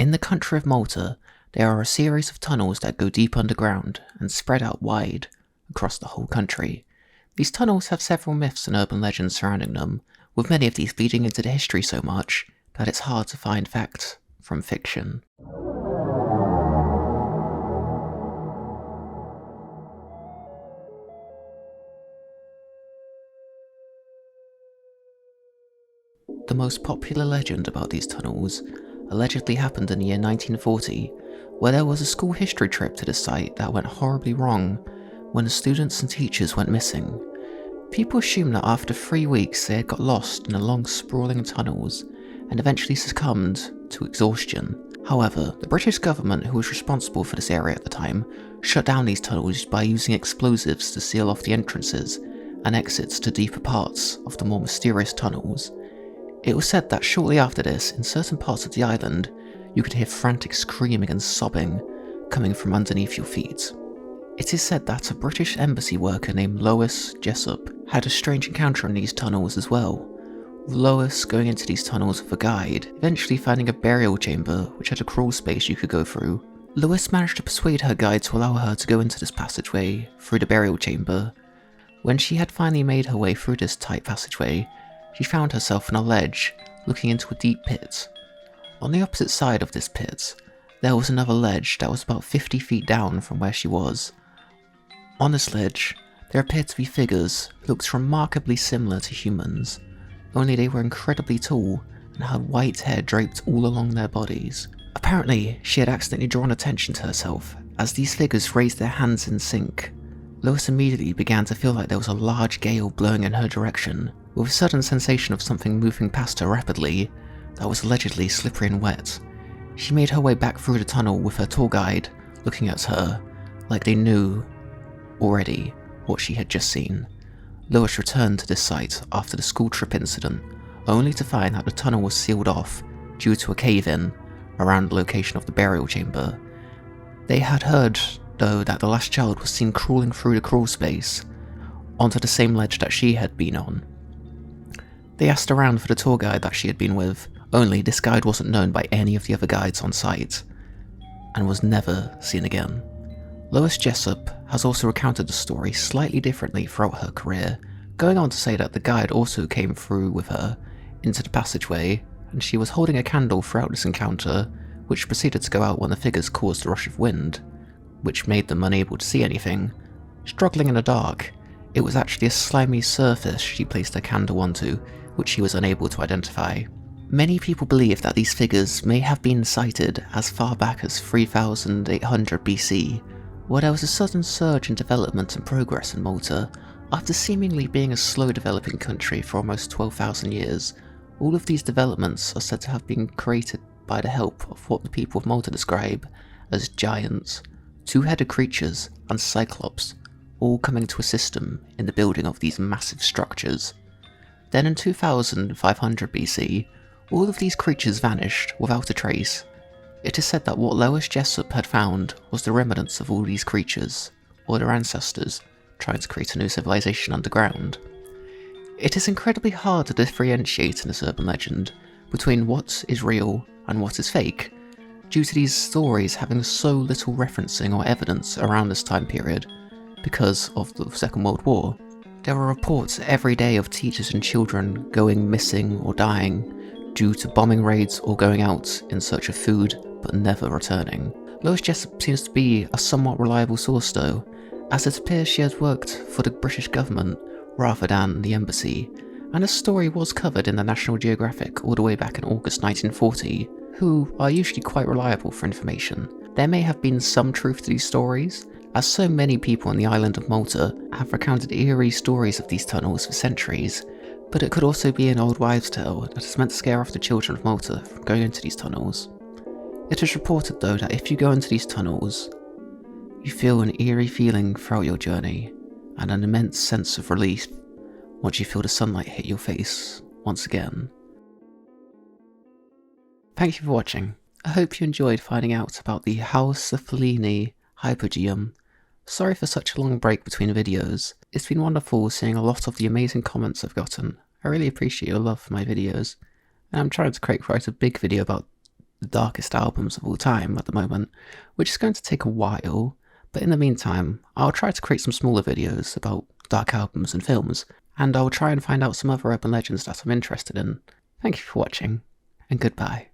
In the country of Malta, there are a series of tunnels that go deep underground and spread out wide across the whole country. These tunnels have several myths and urban legends surrounding them, with many of these bleeding into the history so much that it's hard to find fact from fiction. The most popular legend about these tunnels allegedly happened in the year 1940, where there was a school history trip to the site that went horribly wrong when the students and teachers went missing. People assume that after 3 weeks they had got lost in the long sprawling tunnels and eventually succumbed to exhaustion. However, the British government, who was responsible for this area at the time, shut down these tunnels by using explosives to seal off the entrances and exits to deeper parts of the more mysterious tunnels. It was said that shortly after this, in certain parts of the island, you could hear frantic screaming and sobbing coming from underneath your feet. It is said that a British embassy worker named Lois Jessup had a strange encounter in these tunnels as well, with Lois going into these tunnels with a guide, eventually finding a burial chamber which had a crawl space you could go through. Lois managed to persuade her guide to allow her to go into this passageway through the burial chamber. When she had finally made her way through this tight passageway, she found herself on a ledge, looking into a deep pit. On the opposite side of this pit, there was another ledge that was about 50 feet down from where she was. On this ledge, there appeared to be figures who looked remarkably similar to humans, only they were incredibly tall and had white hair draped all along their bodies. Apparently, she had accidentally drawn attention to herself, as these figures raised their hands in sync. Lois immediately began to feel like there was a large gale blowing in her direction, with a sudden sensation of something moving past her rapidly that was allegedly slippery and wet. She made her way back through the tunnel with her tour guide looking at her like they knew already what she had just seen. Lois returned to this site after the school trip incident, only to find that the tunnel was sealed off due to a cave-in around the location of the burial chamber. They had heard, though, that the last child was seen crawling through the crawl space onto the same ledge that she had been on. They asked around for the tour guide that she had been with, only this guide wasn't known by any of the other guides on site, and was never seen again. Lois Jessup has also recounted the story slightly differently throughout her career, going on to say that the guide also came through with her into the passageway, and she was holding a candle throughout this encounter, which proceeded to go out when the figures caused a rush of wind, which made them unable to see anything. Struggling in the dark, it was actually a slimy surface she placed her candle onto, which she was unable to identify. Many people believe that these figures may have been sighted as far back as 3800 BC, where there was a sudden surge in development and progress in Malta. After seemingly being a slow developing country for almost 12,000 years, all of these developments are said to have been created by the help of what the people of Malta describe as giants, two-headed creatures, and cyclops, all coming to assist them in the building of these massive structures. Then in 2500 BC, all of these creatures vanished without a trace. It is said that what Lois Jessup had found was the remnants of all these creatures, or their ancestors, trying to create a new civilization underground. It is incredibly hard to differentiate in this urban legend between what is real and what is fake, due to these stories having so little referencing or evidence around this time period because of the Second World War. There are reports every day of teachers and children going missing or dying due to bombing raids or going out in search of food but never returning. Lois Jessup seems to be a somewhat reliable source though, as it appears she has worked for the British government rather than the embassy, and the story was covered in the National Geographic all the way back in August 1940, who are usually quite reliable for information. There may have been some truth to these stories, as so many people on the island of Malta have recounted eerie stories of these tunnels for centuries, but it could also be an old wives' tale that is meant to scare off the children of Malta from going into these tunnels. It is reported though that if you go into these tunnels, you feel an eerie feeling throughout your journey, and an immense sense of relief once you feel the sunlight hit your face once again. Thank you for watching. I hope you enjoyed finding out about the Ħal Saflieni Hypogeum. Sorry for such a long break between videos. It's been wonderful seeing a lot of the amazing comments I've gotten. I really appreciate your love for my videos, and I'm trying to write a big video about the darkest albums of all time at the moment, which is going to take a while, but in the meantime, I'll try to create some smaller videos about dark albums and films, and I'll try and find out some other urban legends that I'm interested in. Thank you for watching, and goodbye.